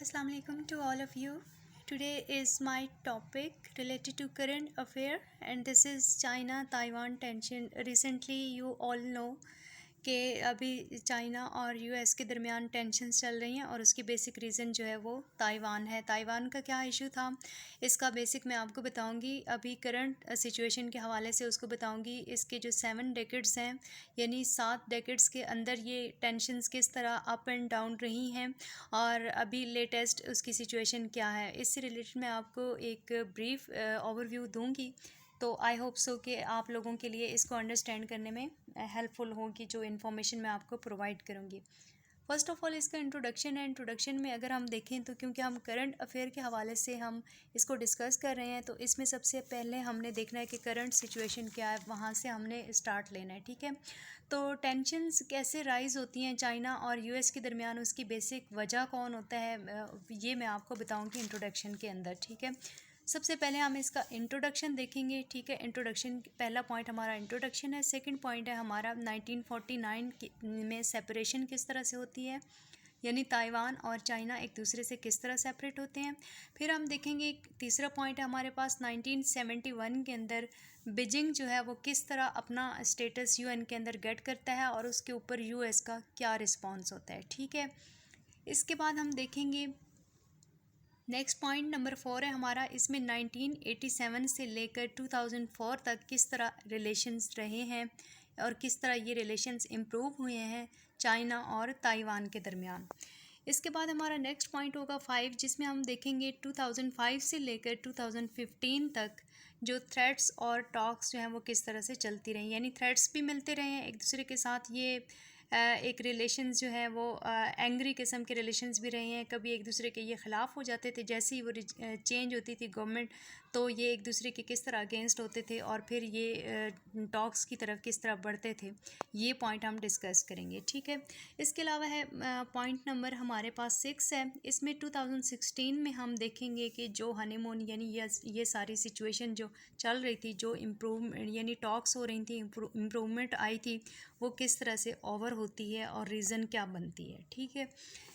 Assalamu alaikum to all of you. Today is my topic related to current affair and this is China Taiwan tension. Recently you all know कि अभी China और US के दरमियान tensions चल रही हैं और उसकी बेसिक रीज़न जो है वो ताइवान है। ताइवान का क्या इशू था इसका बेसिक मैं आपको बताऊंगी। अभी करंट सिचुएशन के हवाले से उसको बताऊंगी। इसके जो 7 डेकेड्स हैं यानी 7 डेकेड्स के अंदर ये टेंशन्स किस तरह अप एंड डाउन रही हैं और अभी लेटेस्ट उसकी सिचुएशन क्या है। इससे रिलेटेड मैं आपको एक ब्रीफ ओवरव्यू दूंगी। तो आई होप सो कि आप लोगों के लिए इसको अंडरस्टैंड करने में हेल्पफुल होगी जो इन्फॉर्मेशन मैं आपको प्रोवाइड करूँगी। फ़र्स्ट ऑफ़ ऑल इसका इंट्रोडक्शन है। इंट्रोडक्शन में अगर हम देखें तो क्योंकि हम करंट अफेयर के हवाले से हम इसको डिस्कस कर रहे हैं तो इसमें सबसे पहले हमने देखना है कि करंट सिचुएशन क्या है, वहाँ से हमने स्टार्ट लेना है। ठीक है, तो टेंशन्स कैसे राइज़ होती हैं चाइना और यूएस के दरमियान, उसकी बेसिक वजह कौन होता है, ये मैं आपको बताऊँगी इंट्रोडक्शन के अंदर। ठीक है, सबसे पहले हम इसका इंट्रोडक्शन देखेंगे। ठीक है, इंट्रोडक्शन पहला पॉइंट हमारा इंट्रोडक्शन है। सेकंड पॉइंट है हमारा 1949 में सेपरेशन किस तरह से होती है, यानी ताइवान और चाइना एक दूसरे से किस तरह सेपरेट होते हैं। फिर हम देखेंगे तीसरा पॉइंट है हमारे पास 1971 के अंदर बीजिंग जो है वो किस तरह अपना स्टेटस यूएन के अंदर गेट करता है और उसके ऊपर यूएस का क्या रिस्पॉन्स होता है। ठीक है, इसके बाद हम देखेंगे नेक्स्ट पॉइंट नंबर 4 है हमारा। इसमें 1987 से लेकर 2004 तक किस तरह रिलेशंस रहे हैं और किस तरह ये रिलेशंस इम्प्रूव हुए हैं चाइना और ताइवान के दरमियान। इसके बाद हमारा नेक्स्ट पॉइंट होगा 5, जिसमें हम देखेंगे 2005 से लेकर 2015 तक जो थ्रेट्स और टॉक्स जो हैं वो किस तरह से चलती रही, यानी थ्रेट्स भी मिलते रहे हैं एक दूसरे के साथ। ये एक रिलेशंस जो है वो एंग्री किस्म के रिलेशंस भी रहे हैं। कभी एक दूसरे के ये ख़िलाफ़ हो जाते थे, जैसे ही वो चेंज होती थी गवर्नमेंट तो ये एक दूसरे के किस तरह अगेंस्ट होते थे और फिर ये टॉक्स की तरफ किस तरह बढ़ते थे, ये पॉइंट हम डिस्कस करेंगे। ठीक है, इसके अलावा है पॉइंट नंबर हमारे पास 6 है। इसमें 2016 में हम देखेंगे कि जो हनीमून यानी ये सारी सिचुएशन जो चल रही थी, जो इम्प्रूव यानी टॉक्स हो रही थी, इम्प्रूवमेंट आई थी, वो किस तरह से ओवर होती है और रीज़न क्या बनती है। ठीक है,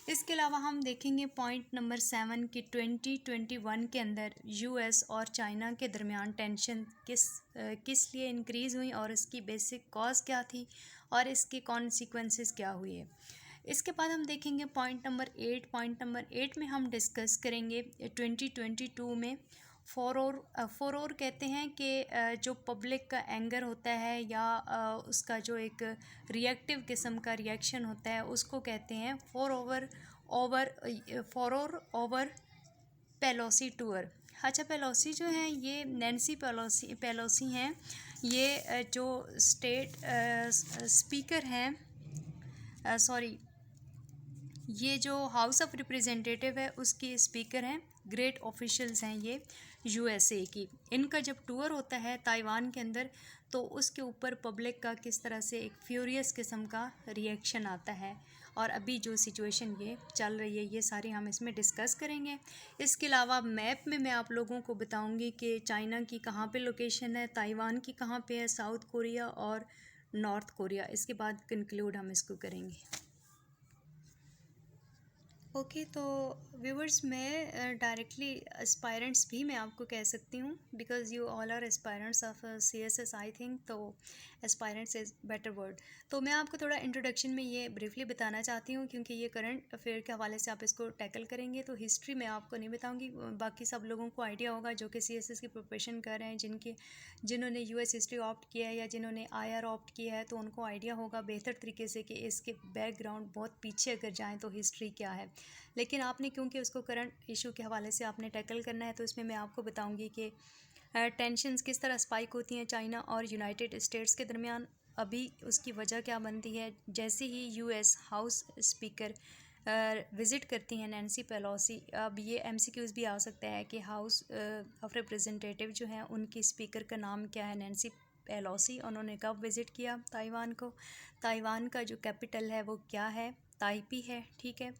इसके अलावा हम देखेंगे पॉइंट नंबर 7 कि 2021 के अंदर यूएस और चाइना के दरमियान टेंशन किस लिए इंक्रीज़ हुई और इसकी बेसिक कॉज क्या थी और इसके कॉन्सिक्वेंसेस क्या हुए। इसके बाद हम देखेंगे पॉइंट नंबर 8। पॉइंट नंबर 8 में हम डिस्कस करेंगे 2022 में फॉर कहते हैं कि जो पब्लिक का एंगर होता है या उसका जो एक रिएक्टिव किस्म का रिएक्शन होता है उसको कहते हैं फॉर ओवर पेलोसी टूर। अच्छा, पेलोसी जो हैं ये नैन्सी पेलोसी हैं, ये जो स्टेट स्पीकर हैं, ये जो हाउस ऑफ रिप्रेजेंटेटिव है उसके स्पीकर हैं, ग्रेट ऑफिशियल्स हैं ये यूएसए की। इनका जब टूर होता है ताइवान के अंदर तो उसके ऊपर पब्लिक का किस तरह से एक फ्यूरियस किस्म का रिएक्शन आता है और अभी जो सिचुएशन ये चल रही है ये सारी हम इसमें डिस्कस करेंगे। इसके अलावा मैप में मैं आप लोगों को बताऊंगी कि चाइना की कहाँ पे लोकेशन है, ताइवान की कहाँ पे है, साउथ कोरिया और नॉर्थ कोरिया। इसके बाद कंक्लूड हम इसको करेंगे। ओके, तो व्यूवर्स मैं डायरेक्टली एस्पायरेंट्स भी मैं आपको कह सकती हूँ because you all are aspirants of CSS I think, तो एस्पायरेंट्स इज़ बेटर वर्ड। तो मैं आपको थोड़ा इंट्रोडक्शन में ये ब्रीफली बताना चाहती हूँ क्योंकि ये करंट अफेयर के हवाले से आप इसको टैकल करेंगे तो हिस्ट्री मैं आपको नहीं बताऊँगी, बाकी सब लोगों को आइडिया होगा जो कि सीएसएस की प्रिपरेशन कर रहे हैं, जिन्होंने यूएस हिस्ट्री ऑप्ट किया है या जिन्होंने आईआर ऑप्ट किया है, तो उनको आइडिया होगा बेहतर तरीके से कि इसके बैकग्राउंड बहुत पीछे अगर जाएँ तो हिस्ट्री क्या है। लेकिन आपने क्योंकि उसको करंट इशू के हवाले से आपने टैकल करना है तो इसमें मैं आपको बताऊंगी कि टेंशन्स किस तरह स्पाइक होती हैं चाइना और यूनाइटेड स्टेट्स के दरमियान, अभी उसकी वजह क्या बनती है। जैसे ही यूएस हाउस स्पीकर विज़िट करती हैं नैन्सी पेलोसी, अब ये एमसीक्यूज़ भी आ सकता है कि हाउस ऑफ रिप्रेजेंटेटिव जो हैं उनकी स्पीकर का नाम क्या है, नैन्सी पेलोसी। उन्होंने कब विज़िट किया ताइवान को, ताइवान का जो कैपिटल है वो क्या है, ताइपी है। ठीक है,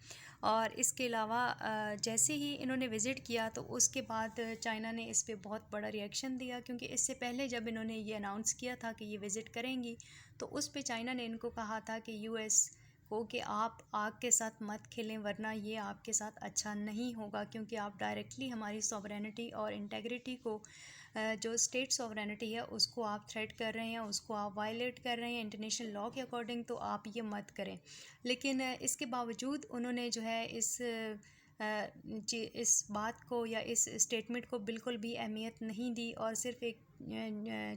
और इसके अलावा जैसे ही इन्होंने विज़िट किया तो उसके बाद चाइना ने इस पे बहुत बड़ा रिएक्शन दिया क्योंकि इससे पहले जब इन्होंने ये अनाउंस किया था कि ये विज़िट करेंगी तो उस पे चाइना ने इनको कहा था कि यूएस को कि आप आग के साथ मत खेलें, वरना ये आपके साथ अच्छा नहीं होगा, क्योंकि आप डायरेक्टली हमारी सॉवरेनिटी और इंटेग्रिटी को जो स्टेट सॉवरेनिटी है उसको आप थ्रेट कर रहे हैं, उसको आप वायलेट कर रहे हैं इंटरनेशनल लॉ के अकॉर्डिंग, तो आप ये मत करें। लेकिन इसके बावजूद उन्होंने जो है इस बात को या इस स्टेटमेंट को बिल्कुल भी अहमियत नहीं दी और सिर्फ एक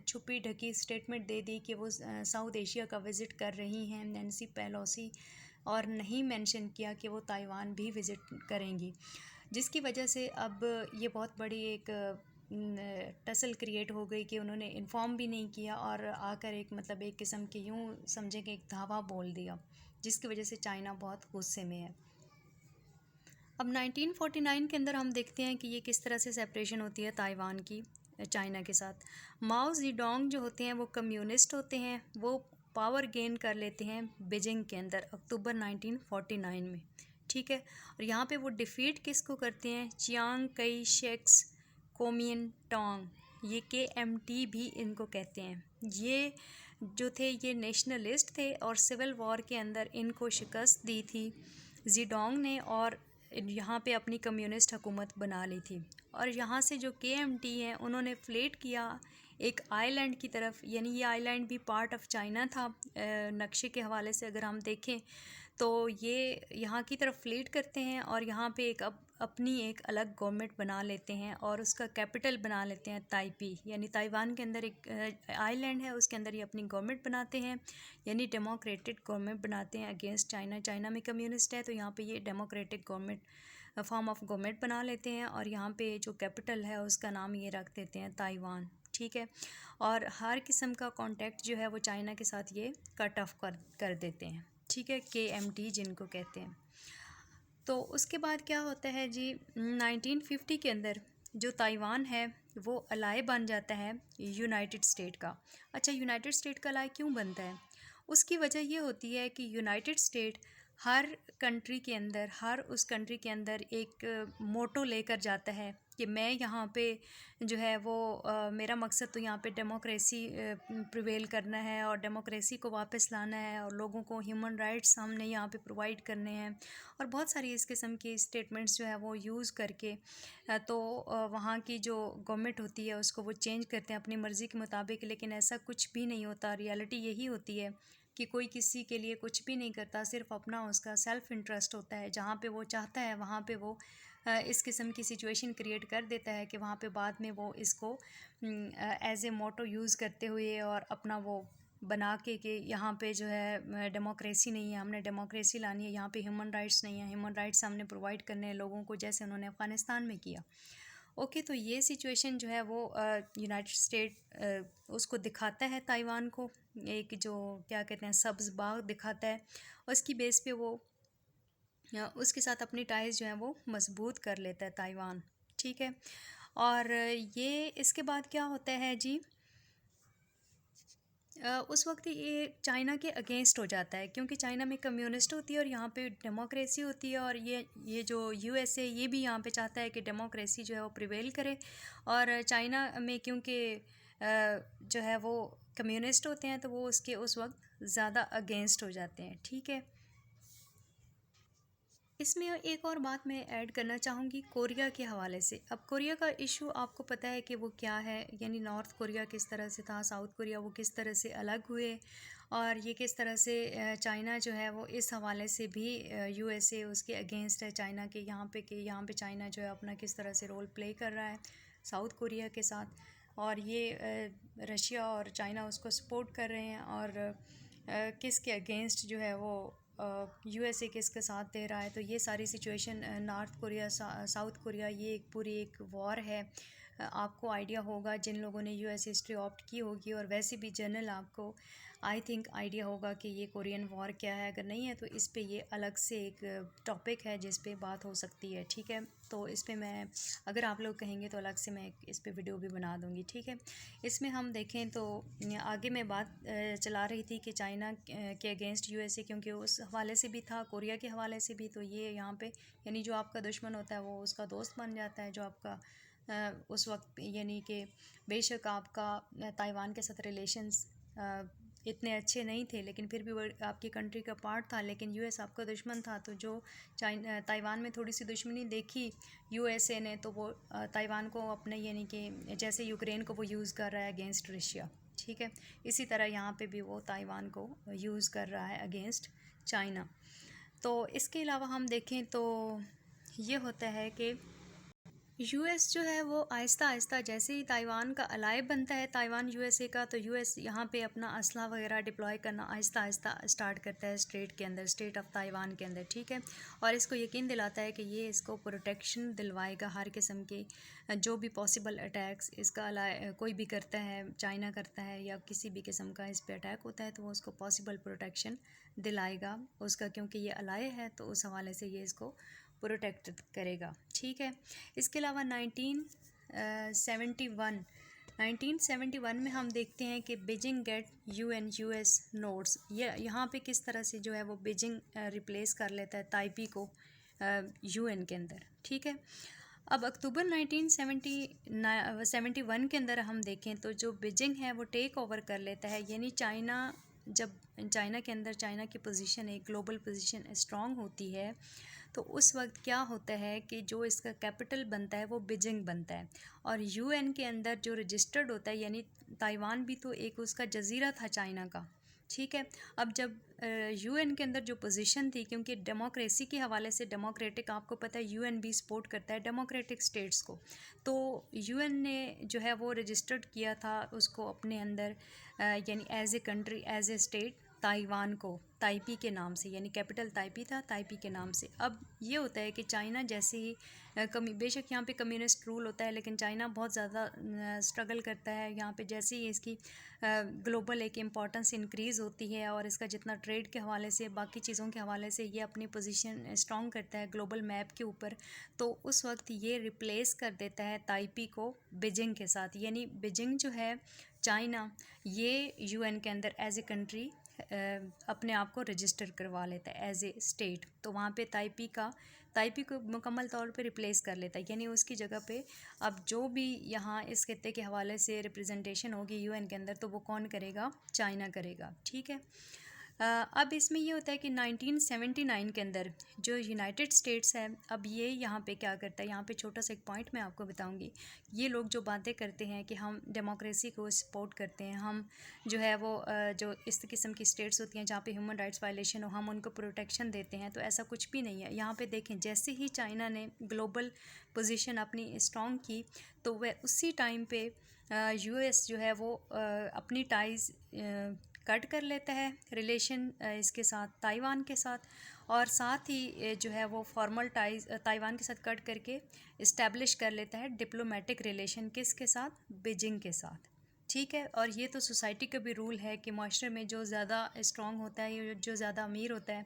छुपी ढकी स्टेटमेंट दे दी कि वो साउथ एशिया का विज़िट कर रही हैं नैन्सी पेलोसी, और नहीं मेंशन किया कि वो ताइवान भी विज़िट करेंगी, जिसकी वजह से अब ये बहुत बड़ी एक टसल क्रिएट हो गई कि उन्होंने इन्फॉर्म भी नहीं किया और आकर एक मतलब एक किस्म के यूँ समझें कि एक धावा बोल दिया, जिसकी वजह से चाइना बहुत गुस्से में है। अब 1949 के अंदर हम देखते हैं कि ये किस तरह से सेपरेशन होती है ताइवान की चाइना के साथ। माओ ज़ेडोंग जो होते हैं वो कम्युनिस्ट होते हैं, वो पावर गेन कर लेते हैं बीजिंग के अंदर अक्टूबर 1949 में, ठीक है। और यहाँ पे वो डिफ़ीट किसको करते हैं, चियांग कई शेक्स कोमिंटांग, ये KMT भी इनको कहते हैं। ये जो थे ये नेशनलिस्ट थे और सिविल वॉर के अंदर इनको शिकस्त दी थी ज़ेडोंग ने, और यहाँ पे अपनी कम्युनिस्ट हुकूमत बना ली थी। और यहाँ से जो KMT हैं उन्होंने फ्लेट किया एक आइलैंड की तरफ, यानी ये आइलैंड भी पार्ट ऑफ चाइना था। नक्शे के हवाले से अगर हम देखें तो ये यहाँ की तरफ फ्लीट करते हैं और यहाँ पे एक अपनी एक अलग गवर्नमेंट बना लेते हैं और उसका कैपिटल बना लेते हैं ताइपी, यानी ताइवान के अंदर एक आइलैंड है उसके अंदर ये अपनी गवर्नमेंट बनाते हैं, यानी डेमोक्रेटिक गवर्नमेंट बनाते हैं अगेंस्ट चाइना। चाइना में कम्युनिस्ट है तो यहाँ पे ये democratic government form of government बना लेते हैं और यहाँ पे जो कैपिटल है उसका नाम ये रख देते हैं ताइवान, ठीक है। और हर किस्म का कांटेक्ट जो है वो चाइना के साथ ये कट ऑफ कर देते हैं, ठीक है, KMT जिनको कहते हैं। तो उसके बाद क्या होता है जी, 1950 के अंदर जो ताइवान है वो अलाय बन जाता है यूनाइटेड स्टेट का। अच्छा, यूनाइटेड स्टेट का अलाय क्यों बनता है? उसकी वजह ये होती है कि यूनाइटेड स्टेट हर कंट्री के अंदर, हर उस कंट्री के अंदर एक मोटो लेकर जाता है कि मैं यहाँ पे जो है वो मेरा मकसद तो यहाँ पे डेमोक्रेसी प्रिवेल करना है और डेमोक्रेसी को वापस लाना है और लोगों को ह्यूमन राइट्स हमने यहाँ पे प्रोवाइड करने हैं, और बहुत सारी इस किस्म की स्टेटमेंट्स जो है वो यूज़ करके तो वहाँ की जो गवर्नमेंट होती है उसको वो चेंज करते हैं अपनी मर्ज़ी के मुताबिक। लेकिन ऐसा कुछ भी नहीं होता, रियलिटी यही होती है कि कोई किसी के लिए कुछ भी नहीं करता, सिर्फ अपना उसका सेल्फ इंटरेस्ट होता है। जहाँ पे वो चाहता है वहाँ पे वो इस किस्म की सिचुएशन क्रिएट कर देता है कि वहाँ पे बाद में वो इसको एज ए मोटो यूज़ करते हुए और अपना वो बना के कि यहाँ पे जो है डेमोक्रेसी नहीं है, हमने डेमोक्रेसी लानी है, यहाँ पे ह्यूमन राइट्स नहीं है, ह्यूमन राइट्स हमने प्रोवाइड करने हैं लोगों को, जैसे उन्होंने अफ़गानिस्तान में किया। ओके, तो ये सिचुएशन जो है वो यूनाइटेड स्टेट उसको दिखाता है ताइवान को, एक जो क्या कहते हैं सब्ज़ बाग दिखाता है, उसकी बेस पे वो उसके साथ अपनी टाइज जो है वो मजबूत कर लेता है ताइवान, ठीक है। और ये इसके बाद क्या होता है जी, उस वक्त ये चाइना के अगेंस्ट हो जाता है, क्योंकि चाइना में कम्युनिस्ट होती है और यहाँ पे डेमोक्रेसी होती है, और ये जो USA ये भी यहाँ पे चाहता है कि डेमोक्रेसी जो है वो प्रिवेल करे, और चाइना में क्योंकि जो है वो कम्युनिस्ट होते हैं तो वो उसके उस वक्त ज़्यादा अगेंस्ट हो जाते हैं, ठीक है। इसमें एक और बात मैं ऐड करना चाहूँगी कोरिया के हवाले से। अब कोरिया का इशू आपको पता है कि वो क्या है, यानी नॉर्थ कोरिया किस तरह से था, साउथ कोरिया वो किस तरह से अलग हुए, और ये किस तरह से चाइना जो है वो इस हवाले से भी USA उसके अगेंस्ट है चाइना के, यहाँ पे कि यहाँ पे चाइना जो है अपना किस तरह से रोल प्ले कर रहा है साउथ कोरिया के साथ, और ये रशिया और चाइना उसको सपोर्ट कर रहे हैं, और किसके अगेंस्ट जो है वो USA किसके साथ दे रहा है। तो ये सारी situation north Korea south Korea ये एक पूरी एक वॉर है। आपको आइडिया होगा जिन लोगों ने US हिस्ट्री ऑप्ट की होगी, और वैसे भी जनरल आपको आई थिंक आइडिया होगा कि ये कोरियन वॉर क्या है। अगर नहीं है तो इस पे ये अलग से एक टॉपिक है जिस पे बात हो सकती है, ठीक है। तो इस पे मैं, अगर आप लोग कहेंगे तो अलग से मैं इस पे वीडियो भी बना दूँगी, ठीक है। इसमें हम देखें तो आगे मैं बात चला रही थी कि चाइना के अगेंस्ट USA, क्योंकि उस हवाले से भी था, कोरिया के हवाले से भी। तो ये यहाँ पे यानी जो आपका दुश्मन होता है वो उसका दोस्त बन जाता है, जो आपका उस वक्त यानी कि बेशक आपका ताइवान के साथ रिलेशंस इतने अच्छे नहीं थे, लेकिन फिर भी वो आपकी कंट्री का पार्ट था, लेकिन यूएस आपका दुश्मन था। तो जो ताइवान में थोड़ी सी दुश्मनी देखी यूएसए ने, तो वो ताइवान को अपने यानी कि जैसे यूक्रेन को वो यूज़ कर रहा है अगेंस्ट रशिया, ठीक है, इसी तरह यहाँ पे भी वो ताइवान को यूज़ कर रहा है अगेंस्ट चाइना। तो इसके अलावा हम देखें तो ये होता है कि यूएस जो है वो आहिस्ता आहिस्ता जैसे ही ताइवान का अलाय बनता है ताइवान यूएसए का, तो यूएस यहाँ पे अपना असला वगैरह डिप्लॉय करना आहिस्ता आहिस्ता स्टार्ट करता है स्टेट के अंदर, स्टेट ऑफ ताइवान के अंदर, ठीक है। और इसको यकीन दिलाता है कि ये इसको प्रोटेक्शन दिलवाएगा हर किस्म के जो भी पॉसिबल अटैक्स इसका अलाय कोई भी करता है, चाइना करता है या किसी भी किस्म का इस पर अटैक होता है, तो वो उसको पॉसिबल प्रोटेक्शन दिलाएगा उसका, क्योंकि ये अलाय है तो उस हवाले से ये इसको प्रोटेक्ट करेगा, ठीक है। इसके अलावा 1971 में हम देखते हैं कि Beijing get UN US notes, ये यहाँ पे किस तरह से जो है वो बीजिंग रिप्लेस कर लेता है ताइपी को यूएन के अंदर, ठीक है। अब अक्टूबर 1971 के अंदर हम देखें तो जो बीजिंग है वो टेक ओवर कर लेता है, यानी चाइना, जब चाइना के अंदर चाइना की पोजीशन एक ग्लोबल पोजीशन स्ट्रांग होती है, तो उस वक्त क्या होता है कि जो इसका कैपिटल बनता है वो बीजिंग बनता है, और यूएन के अंदर जो रजिस्टर्ड होता है, यानी ताइवान भी तो एक उसका जजीरा था चाइना का, ठीक है। अब जब यूएन के अंदर जो पोजीशन थी, क्योंकि डेमोक्रेसी के हवाले से डेमोक्रेटिक, आपको पता है यूएन भी सपोर्ट करता है डेमोक्रेटिक स्टेट्स को, तो यूएन ने जो है वो रजिस्टर्ड किया था उसको अपने अंदर यानी as a country, as a state Taiwan को ताइपी के नाम से, यानी कैपिटल ताइपी था, ताइपी के नाम से। अब ये होता है कि चाइना जैसे ही बेशक यहाँ पे कम्युनिस्ट रूल होता है, लेकिन चाइना बहुत ज़्यादा स्ट्रगल करता है यहाँ पे, जैसे ही इसकी ग्लोबल एक इम्पॉर्टेंस इंक्रीज़ होती है और इसका जितना ट्रेड के हवाले से बाकी चीज़ों के हवाले से ये अपनी पोजीशन स्ट्रॉन्ग करता है ग्लोबल मैप के ऊपर, तो उस वक्त ये रिप्लेस कर देता है ताइपी को बीजिंग के साथ, यानी बीजिंग जो है चाइना ये यूएन के अंदर एज ए कंट्री अपने आप को रजिस्टर करवा लेता है एज ए स्टेट, तो वहाँ पे ताइपी को मुकम्मल तौर पे रिप्लेस कर लेता है, यानी उसकी जगह पे अब जो भी यहाँ इस खित्ते के हवाले से रिप्रेजेंटेशन होगी यूएन के अंदर, तो वो कौन करेगा, चाइना करेगा, ठीक है। अब इसमें ये होता है कि 1979 के अंदर जो यूनाइटेड स्टेट्स है, अब ये यहाँ पे क्या करता है, यहाँ पे छोटा सा एक पॉइंट मैं आपको बताऊँगी। ये लोग जो बातें करते हैं कि हम डेमोक्रेसी को सपोर्ट करते हैं, हम जो है वो जो इस किस्म की स्टेट्स होती हैं जहाँ पे ह्यूमन राइट्स वायलेशन हो हम उनको प्रोटेक्शन देते हैं, तो ऐसा कुछ भी नहीं है। यहाँ पे देखें, जैसे ही चाइना ने ग्लोबल पोजीशन अपनी स्ट्रॉन्ग की, तो वह उसी टाइम पे यूएस जो है वो अपनी टाइज कट कर लेता है रिलेशन इसके साथ ताइवान के साथ, और साथ ही जो है वो फॉर्मल टाइज ताइवान के साथ कट करके इस्टेब्लिश कर लेता है डिप्लोमेटिक रिलेशन किसके साथ, बीजिंग के साथ, ठीक है। और ये तो सोसाइटी का भी रूल है कि माशरे में जो ज़्यादा स्ट्रॉन्ग होता है, जो ज़्यादा अमीर होता है,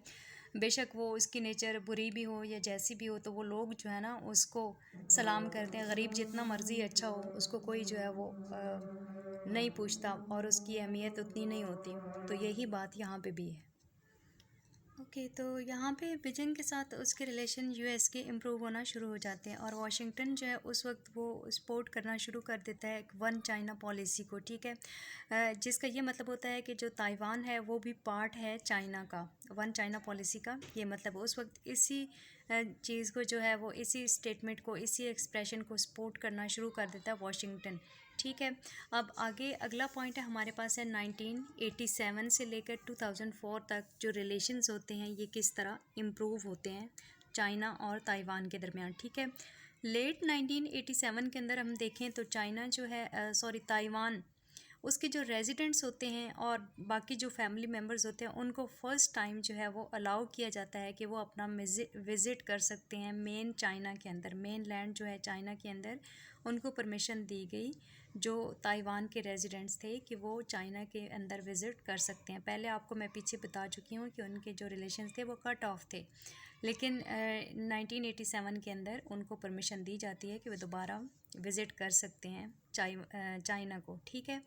बेशक वो उसकी नेचर बुरी भी हो या जैसी भी हो, तो वो लोग जो है ना उसको सलाम करते हैं, गरीब जितना मर्ज़ी अच्छा हो उसको कोई जो है वो नहीं पूछता और उसकी अहमियत उतनी नहीं होती, तो यही बात यहाँ पे भी है। ओके, तो यहाँ पे बीजिंग के साथ उसके रिलेशन यूएस के इम्प्रूव होना शुरू हो जाते हैं, और वाशिंगटन जो है उस वक्त वो सपोर्ट करना शुरू कर देता है वन चाइना पॉलिसी को, ठीक है, जिसका ये मतलब होता है कि जो ताइवान है वो भी पार्ट है चाइना का, वन चाइना पॉलिसी का ये मतलब उस वक्त इसी चीज़ को जो है वो इसी स्टेटमेंट को, इसी एक्सप्रेशन को सपोर्ट करना शुरू कर देता है वाशिंगटन, ठीक है। अब आगे अगला पॉइंट है हमारे पास है 1987 से लेकर 2004 तक जो रिलेशंस होते हैं ये किस तरह इम्प्रूव होते हैं चाइना और ताइवान के दरमियान, ठीक है। लेट 1987 के अंदर हम देखें तो चाइना जो है ताइवान, उसके जो रेजिडेंट्स होते हैं और बाकी जो फैमिली मेम्बर्स होते हैं उनको फ़र्स्ट टाइम जो है वो अलाउ किया जाता है कि वो अपना विज़िट कर सकते हैं मेन चाइना के अंदर, मेन लैंड जो है चाइना के अंदर उनको परमिशन दी गई जो ताइवान के रेजिडेंट्स थे कि वो चाइना के अंदर विज़िट कर सकते हैं। पहले आपको मैं पीछे बता चुकी हूँ कि उनके जो रिलेशंस थे वो कट ऑफ थे, लेकिन 1987 के अंदर उनको परमिशन दी जाती है कि वो दोबारा विज़िट कर सकते हैं चाइना को, ठीक है।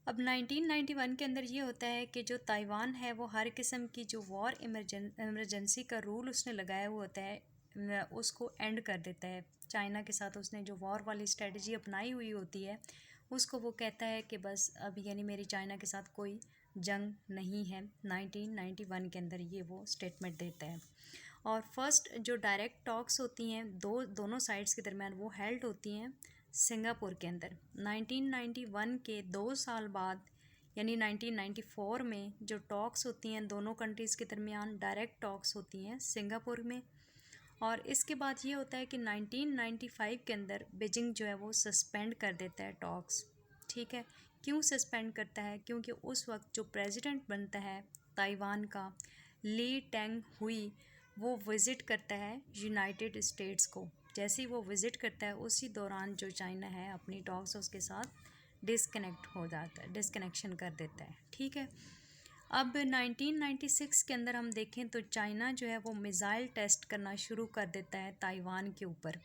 अब 1991 के अंदर ये होता है कि जो ताइवान है वो हर किस्म की जो वॉर इमरजेंसी का रूल उसने लगाया हुआ होता है उसको एंड कर देता है। चाइना के साथ उसने जो वॉर वाली स्ट्रेटजी अपनाई हुई होती है उसको वो कहता है कि बस अब यानी मेरी चाइना के साथ कोई जंग नहीं है। 1991 के अंदर ये वो स्टेटमेंट देता है। और फर्स्ट जो डायरेक्ट टॉक्स होती हैं दोनों साइड्स के दरमियान वो हेल्ड होती हैं सिंगापुर के अंदर। 1991 के 2 साल बाद यानी 1994 में जो टॉक्स होती हैं दोनों कंट्रीज़ के दरमियान डायरेक्ट टॉक्स होती हैं सिंगापुर में। और इसके बाद ये होता है कि 1995 के अंदर बीजिंग जो है वो सस्पेंड कर देता है टॉक्स। ठीक है, क्यों सस्पेंड करता है? क्योंकि उस वक्त जो प्रेसिडेंट बनता है ताइवान का, ली टेंग हुई, वो विज़िट करता है यूनाइटेड स्टेट्स को। जैसे ही वो विज़िट करता है उसी दौरान जो चाइना है अपनी टॉक्स उसके साथ डिस्कनेक्ट हो जाता है, डिस्कनेक्शन कर देता है। ठीक है, अब 1996 के अंदर हम देखें तो चाइना जो है वो मिज़ाइल टेस्ट करना शुरू कर देता है ताइवान के ऊपर।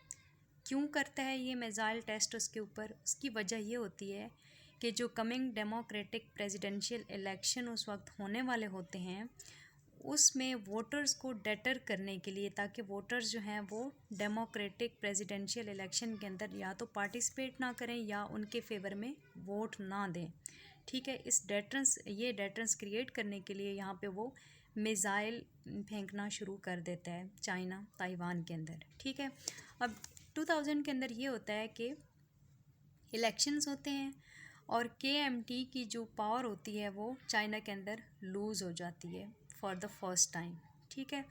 क्यों करता है ये मिज़ाइल टेस्ट उसके ऊपर? उसकी वजह ये होती है कि जो कमिंग डेमोक्रेटिक प्रेसिडेंशियल इलेक्शन उस वक्त होने वाले होते हैं उसमें वोटर्स को डेटर करने के लिए, ताकि वोटर्स जो हैं वो डेमोक्रेटिक प्रेसिडेंशियल इलेक्शन के अंदर या तो पार्टिसिपेट ना करें या उनके फेवर में वोट ना दें। ठीक है, इस डेटरेंस क्रिएट करने के लिए यहाँ पे वो मिज़ाइल फेंकना शुरू कर देता है चाइना ताइवान के अंदर। ठीक है, अब 2000 के अंदर ये होता है कि इलेक्शंस होते हैं और KMT की जो पावर होती है वो चाइना के अंदर लूज़ हो जाती है फॉर द फर्स्ट टाइम। ठीक है,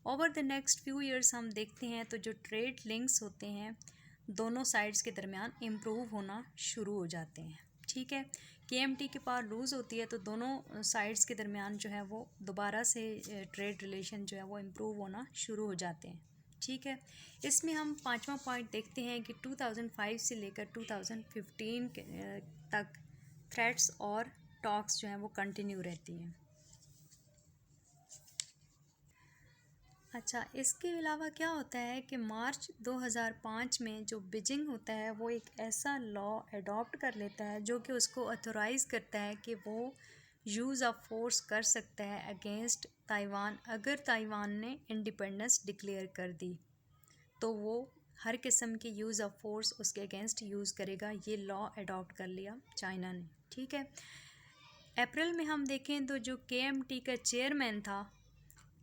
over the next few years हम देखते हैं तो जो ट्रेड लिंक्स होते हैं दोनों साइड्स के दरमियान इम्प्रूव होना शुरू हो जाते हैं। ठीक है, KMT की पावर लूज़ होती है तो दोनों साइड्स के दरमियान जो है वो दोबारा से ट्रेड रिलेशन जो है वो इम्प्रूव होना शुरू हो जाते हैं। ठीक है, इसमें हम 5वां पॉइंट देखते हैं कि 2005 से लेकर 2015 तक थ्रेट्स और टॉक्स जो हैं वो कंटिन्यू रहती हैं। अच्छा, इसके अलावा क्या होता है कि मार्च 2005 में जो बीजिंग होता है वो एक ऐसा लॉ अडॉप्ट कर लेता है जो कि उसको ऑथोराइज़ करता है कि वो यूज़ ऑफ फोर्स कर सकता है अगेंस्ट ताइवान। अगर ताइवान ने इंडिपेंडेंस डिक्लेयर कर दी तो वो हर किस्म के यूज़ ऑफ फोर्स उसके अगेंस्ट यूज़ करेगा। ये लॉ अडॉप्ट कर लिया चाइना ने। ठीक है, अप्रैल में हम देखें तो जो KMT का चेयरमैन था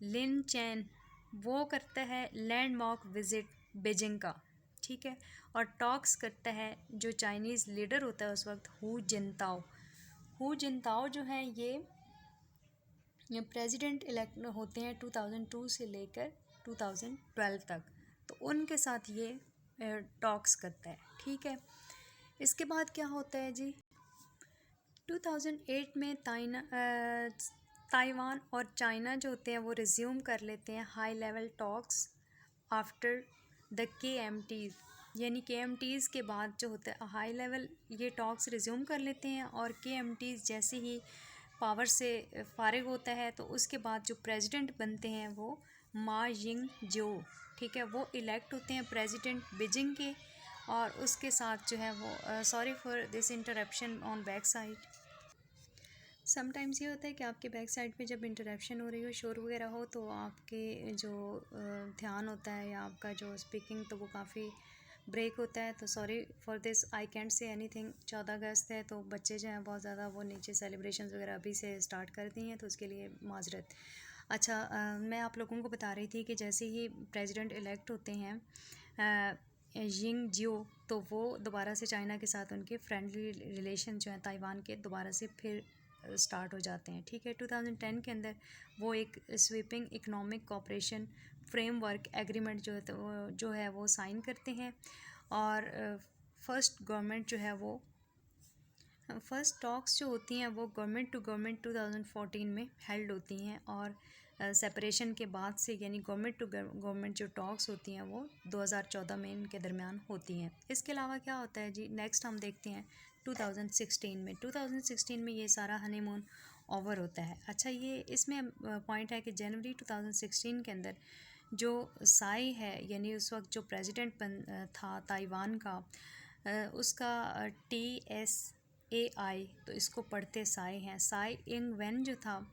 लिन चैन, वो करता है लैंडमार्क विज़िट बीजिंग का। ठीक है, और टॉक्स करता है जो चाइनीज़ लीडर होता है उस वक्त हू जिनताओ जो हैं ये प्रेसिडेंट इलेक्ट होते हैं 2002 से लेकर 2012 तक, तो उनके साथ ये टॉक्स करता है। ठीक है, इसके बाद क्या होता है जी, 2008 में ताइवान और चाइना जो होते हैं वो रिज्यूम कर लेते हैं high level talks after the KMTs, यानी KMTs के बाद जो होता है हाई लेवल ये टॉक्स रिज्यूम कर लेते हैं। और KMTs जैसे ही पावर से फारिग होता है तो उसके बाद जो प्रेसिडेंट बनते हैं वो मा यिंग-जेओ। ठीक है, वो इलेक्ट होते हैं प्रेसिडेंट बीजिंग के। और उसके साथ जो है वो sorry for this interruption on back side. Sometimes ये होता है कि आपके बैक साइड पे जब इंटरप्शन हो रही हो, शोर वगैरह हो, तो आपके जो ध्यान होता है या आपका जो स्पीकिंग तो वो काफ़ी ब्रेक होता है। तो sorry for this, I can't say anything. 14 अगस्त है तो बच्चे जो हैं बहुत ज़्यादा वो नीचे सेलिब्रेशन वगैरह अभी से स्टार्ट कर दी हैं, तो उसके लिए माजरत। अच्छा, मैं आप लोगों को बता रही थी कि जैसे ही प्रेसिडेंट इलेक्ट होते हैं यिंग-जेओ, तो वो दोबारा से चाइना के साथ उनके फ्रेंडली रिलेशन जो हैं ताइवान के दोबारा से फिर स्टार्ट हो जाते हैं। ठीक है, 2010 के अंदर वो एक sweeping economic cooperation framework agreement जो है वो साइन करते हैं। और फर्स्ट गवर्नमेंट जो है वो फर्स्ट टॉक्स जो होती हैं वो गवर्नमेंट टू गवर्नमेंट 2014 में हेल्ड होती हैं। और सेपरेशन के बाद से यानी गवर्नमेंट टू गवर्नमेंट जो टॉक्स होती हैं वो 2014 में इनके दरमियान होती हैं। इसके अलावा क्या होता है जी, नेक्स्ट हम देखते हैं 2016 में ये सारा हनीमून ओवर होता है। अच्छा, ये इसमें पॉइंट है कि जनवरी 2016 के अंदर जो साई है यानी उस वक्त जो प्रेसिडेंट था ताइवान का, उसका TSAI, तो इसको पढ़ते साई हैं। साई इंग वेन जो था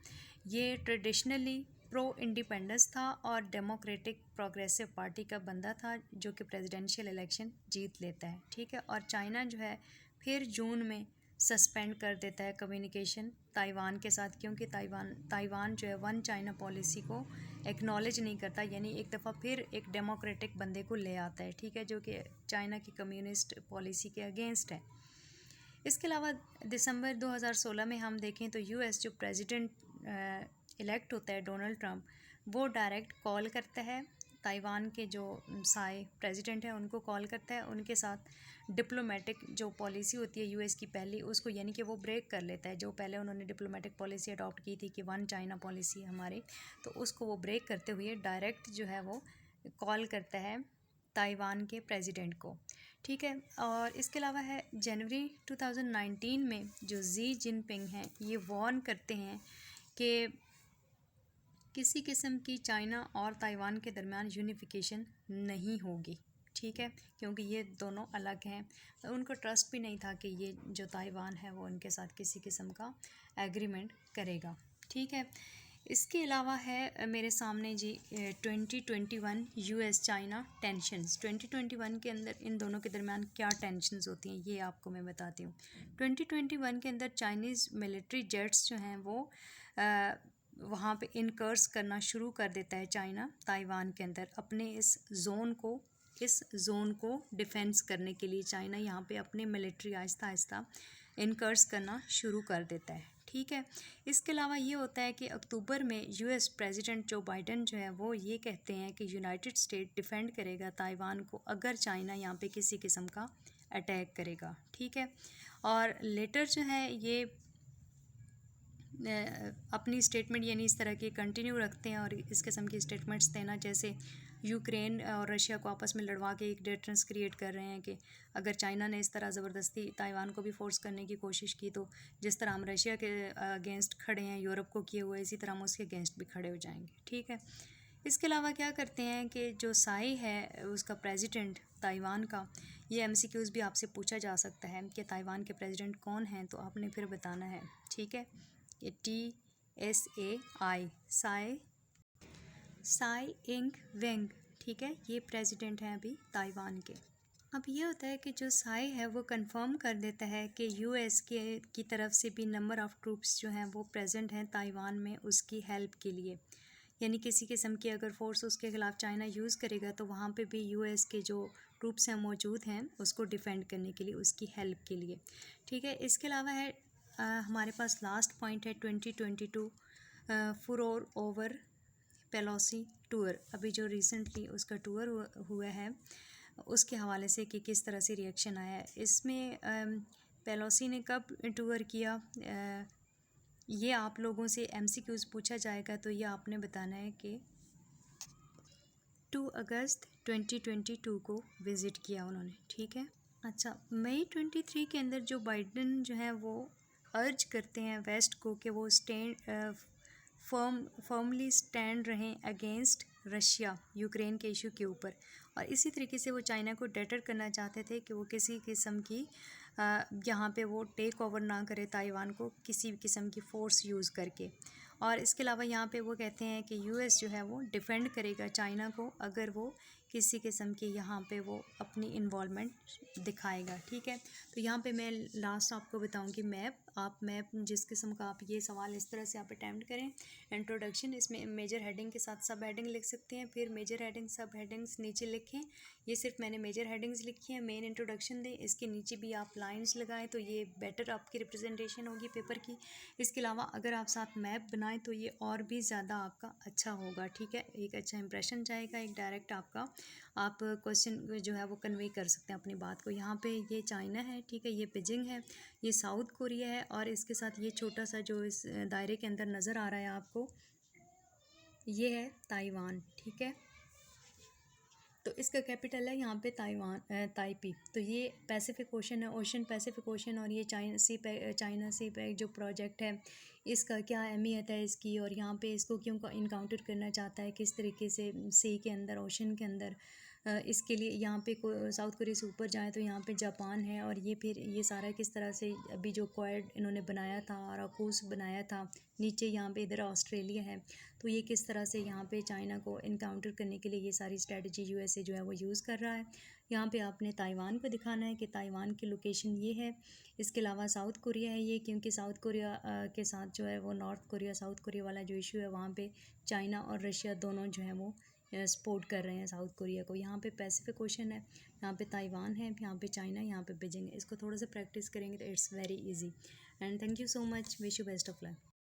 ये ट्रेडिशनली प्रो इंडिपेंडेंस था और डेमोक्रेटिक प्रोग्रेसिव पार्टी का बंदा था जो कि प्रेसिडेंशियल इलेक्शन जीत लेता है। ठीक है, और चाइना जो है फिर जून में सस्पेंड कर देता है कम्युनिकेशन ताइवान के साथ, क्योंकि ताइवान जो है वन चाइना पॉलिसी को एक्नॉलेज नहीं करता, यानी एक दफ़ा फिर एक डेमोक्रेटिक बंदे को ले आता है, ठीक है, जो कि चाइना की कम्युनिस्ट पॉलिसी के अगेंस्ट है। इसके अलावा दिसंबर 2016 में हम देखें तो यूएस जो प्रेसिडेंट इलेक्ट होता है डोनाल्ड ट्रंप, वो डायरेक्ट कॉल करता है ताइवान के जो साए प्रेसिडेंट हैं उनको कॉल करता है, उनके साथ डिप्लोमेटिक जो पॉलिसी होती है यूएस की पहली उसको, यानी कि वो ब्रेक कर लेता है। जो पहले उन्होंने डिप्लोमेटिक पॉलिसी अडॉप्ट की थी कि वन चाइना पॉलिसी हमारी, तो उसको वो ब्रेक करते हुए डायरेक्ट जो है वो कॉल करता है ताइवान के प्रेसिडेंट को, ठीक है। और इसके अलावा है जनवरी 2019 में जो जी जिनपिंग हैं ये वार्न करते हैं कि किसी किस्म की चाइना और ताइवान के दरमियान यूनिफिकेशन नहीं होगी, ठीक है, क्योंकि ये दोनों अलग हैं। उनको ट्रस्ट भी नहीं था कि ये जो ताइवान है वो उनके साथ किसी किस्म का एग्रीमेंट करेगा, ठीक है। इसके अलावा है मेरे सामने जी 2021 यूएस चाइना टेंशन्स। 2021 के अंदर इन दोनों के दरमियान क्या टेंशन्स होती हैं ये आपको मैं बताती हूँ। 2021 के अंदर चाइनीज़ मिलिट्री जेट्स जो हैं वो वहाँ पे इनकर्स करना शुरू कर देता है चाइना ताइवान के अंदर, अपने इस जोन को डिफेंस करने के लिए चाइना यहाँ पे अपने मिलिट्री आहिस्ता आहिस्ता इनकर्स करना शुरू कर देता है, ठीक है। इसके अलावा ये होता है कि अक्टूबर में यूएस प्रेसिडेंट जो बाइडेन जो है वो ये कहते हैं कि यूनाइटेड स्टेट डिफेंड करेगा ताइवान को अगर चाइना यहाँ पे किसी किस्म का अटैक करेगा, ठीक है। और लेटर जो है ये अपनी स्टेटमेंट यानी इस तरह के कंटिन्यू रखते हैं और इस किस्म की स्टेटमेंट्स देना, जैसे यूक्रेन और रशिया को आपस में लड़वा के एक डेटरेंस क्रिएट कर रहे हैं कि अगर चाइना ने इस तरह ज़बरदस्ती ताइवान को भी फोर्स करने की कोशिश की तो जिस तरह हम रशिया के अगेंस्ट खड़े हैं यूरोप को किए हुए, इसी तरह हम उसके अगेंस्ट भी खड़े हो जाएंगे, ठीक है। इसके अलावा क्या करते हैं कि जो साई है उसका प्रेसिडेंट ताइवान का, ये एमसीक्यूज़ भी आपसे पूछा जा सकता है कि ताइवान के प्रेसिडेंट कौन हैं, तो आपने फिर बताना है, ठीक है। ये TSAI साई इंग वेंग, ठीक है, ये प्रेसिडेंट हैं अभी ताइवान के। अब ये होता है कि जो साई है वो कंफर्म कर देता है कि यूएस की तरफ से भी नंबर ऑफ़ ट्रूप्स जो हैं वो प्रेजेंट हैं ताइवान में उसकी हेल्प के लिए, यानी किसी किस्म की अगर फोर्स उसके ख़िलाफ़ चाइना यूज़ करेगा तो वहाँ पे भी यूएस के जो ट्रूप्स हैं मौजूद हैं उसको डिफेंड करने के लिए, उसकी हेल्प के लिए, ठीक है। इसके अलावा है हमारे पास लास्ट पॉइंट है 2022 फुरोर ओवर पेलोसी टूर, अभी जो रिसेंटली उसका टूर हुआ है उसके हवाले से कि किस तरह से रिएक्शन आया है। इसमें पेलोसी ने कब टूर किया, ये आप लोगों से एमसीक्यूज़ पूछा जाएगा, तो ये आपने बताना है कि 2 अगस्त 2022 को विज़िट किया उन्होंने, ठीक है। अच्छा, मई 23 के अंदर जो बाइडेन जो है वो अर्ज करते हैं वेस्ट को कि वो फर्मली स्टैंड रहें अगेंस्ट रशिया यूक्रेन के इशू के ऊपर, और इसी तरीके से वो चाइना को डेटर करना चाहते थे कि वो किसी किस्म की यहाँ पे वो टेक ओवर ना करे ताइवान को किसी भी किस्म की फ़ोर्स यूज़ करके। और इसके अलावा यहाँ पे वो कहते हैं कि यूएस जो है वो डिफेंड करेगा चाइना को अगर वो किसी किस्म की यहाँ पे वो अपनी इन्वॉल्वमेंट दिखाएगा, ठीक है। तो यहाँ पे मैं लास्ट आपको बताऊँगी मैप, आप मैप जिस किस्म का आप ये सवाल इस तरह से आप अटैम्प्ट करें, इंट्रोडक्शन, इसमें मेजर हेडिंग के साथ सब हेडिंग लिख सकते हैं, फिर मेजर हेडिंग सब हेडिंग्स नीचे लिखें। ये सिर्फ मैंने मेजर हेडिंग्स लिखी हैं, मेन इंट्रोडक्शन दें, इसके नीचे भी आप लाइन्स लगाएं तो ये बेटर आपकी रिप्रेजेंटेशन होगी पेपर की। इसके अलावा अगर आप साथ मैप बनाएं तो ये और भी ज़्यादा आपका अच्छा होगा, ठीक है, एक अच्छा इंप्रेशन जाएगा, एक डायरेक्ट आपका आप क्वेश्चन जो है वो कन्वे कर सकते हैं अपनी बात को। यहाँ पे ये चाइना है, ठीक है, ये बीजिंग है, ये साउथ कोरिया है, और इसके साथ ये छोटा सा जो इस दायरे के अंदर नज़र आ रहा है आपको, ये है ताइवान, ठीक है। तो इसका कैपिटल है यहाँ पे ताइपी। तो ये पैसिफिक ओशन है, ओशन पैसिफिक ओशन, और ये चाइना सी पैक जो प्रोजेक्ट है इसका क्या अहमियत है इसकी, और यहाँ पे इसको क्यों इनकाउंटर करना चाहता है, किस तरीके से सी के अंदर, ओशन के अंदर। इसके लिए यहाँ पे साउथ कोरिया से ऊपर जाएँ तो यहाँ पे जापान है, और ये फिर ये सारा किस तरह से अभी जो क्वाड इन्होंने बनाया था और अकूस बनाया था, नीचे यहाँ पे इधर ऑस्ट्रेलिया है, तो ये किस तरह से यहाँ पे चाइना को इनकाउंटर करने के लिए ये सारी स्ट्रेटजी यूएसए जो है वो यूज़ कर रहा है। यहाँ पे आपने ताइवान को दिखाना है कि ताइवान की लोकेशन ये है। इसके अलावा साउथ कोरिया है ये, क्योंकि साउथ कोरिया के साथ जो है वो नॉर्थ कोरिया साउथ कोरिया वाला जो इशू है वहाँ पे चाइना और रशिया दोनों जो है वो सपोर्ट कर रहे हैं साउथ कोरिया को। यहाँ पे पैसिफिक ओशन है, यहाँ पे ताइवान है, यहाँ पे चाइना, यहाँ पे बीजिंग है। इसको थोड़ा सा प्रैक्टिस करेंगे तो it's very easy. And thank you so much, wish you best of luck.